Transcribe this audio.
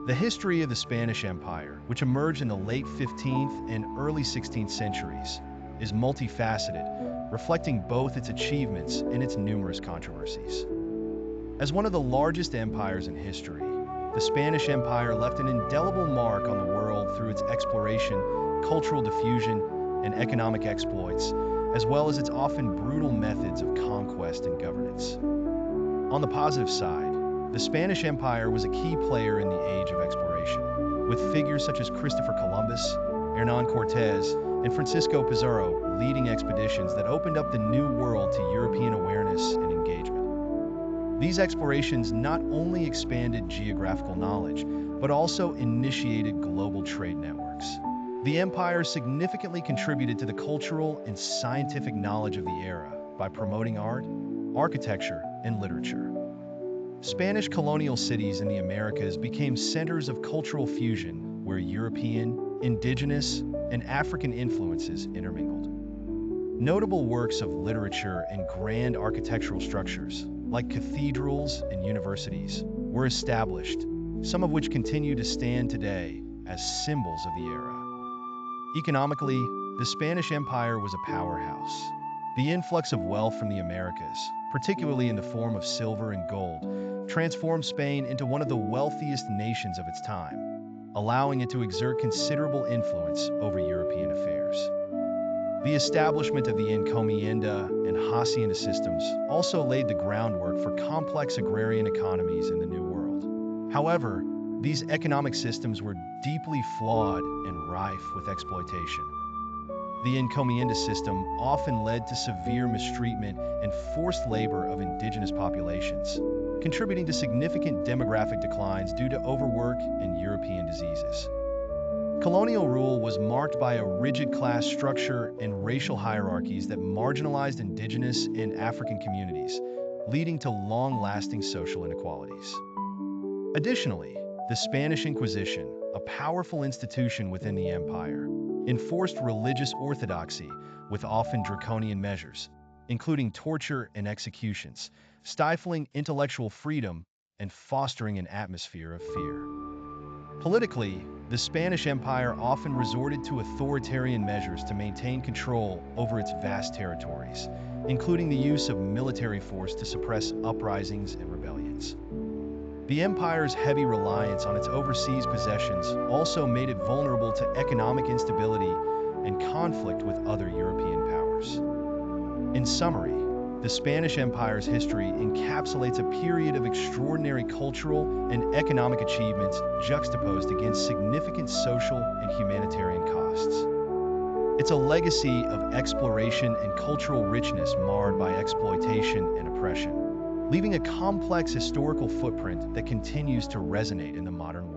The history of the Spanish Empire, which emerged in the late 15th and early 16th centuries, is multifaceted, reflecting both its achievements and its numerous controversies. As one of the largest empires in history, the Spanish Empire left an indelible mark on the world through its exploration, cultural diffusion, and economic exploits, as well as its often brutal methods of conquest and governance. On the positive side, the Spanish Empire was a key player in the age of exploration, with figures such as Christopher Columbus, Hernán Cortés, and Francisco Pizarro leading expeditions that opened up the New World to European awareness and engagement. These explorations not only expanded geographical knowledge, but also initiated global trade networks. The empire significantly contributed to the cultural and scientific knowledge of the era by promoting art, architecture, and literature. Spanish colonial cities in the Americas became centers of cultural fusion where European, indigenous, and African influences intermingled. Notable works of literature and grand architectural structures, like cathedrals and universities, were established, some of which continue to stand today as symbols of the era. Economically, the Spanish Empire was a powerhouse. The influx of wealth from the Americas, particularly in the form of silver and gold, transformed Spain into one of the wealthiest nations of its time, allowing it to exert considerable influence over European affairs. The establishment of the encomienda and hacienda systems also laid the groundwork for complex agrarian economies in the New World. However, these economic systems were deeply flawed and rife with exploitation. The encomienda system often led to severe mistreatment and forced labor of indigenous populations, contributing to significant demographic declines due to overwork and European diseases. Colonial rule was marked by a rigid class structure and racial hierarchies that marginalized indigenous and African communities, leading to long-lasting social inequalities. Additionally, the Spanish Inquisition, a powerful institution within the empire, enforced religious orthodoxy with often draconian measures, including torture and executions, stifling intellectual freedom and fostering an atmosphere of fear. Politically, the Spanish Empire often resorted to authoritarian measures to maintain control over its vast territories, including the use of military force to suppress uprisings and rebellions. The empire's heavy reliance on its overseas possessions also made it vulnerable to economic instability and conflict with other European powers. In summary, the Spanish Empire's history encapsulates a period of extraordinary cultural and economic achievements juxtaposed against significant social and humanitarian costs. It's a legacy of exploration and cultural richness marred by exploitation and oppression, leaving a complex historical footprint that continues to resonate in the modern world.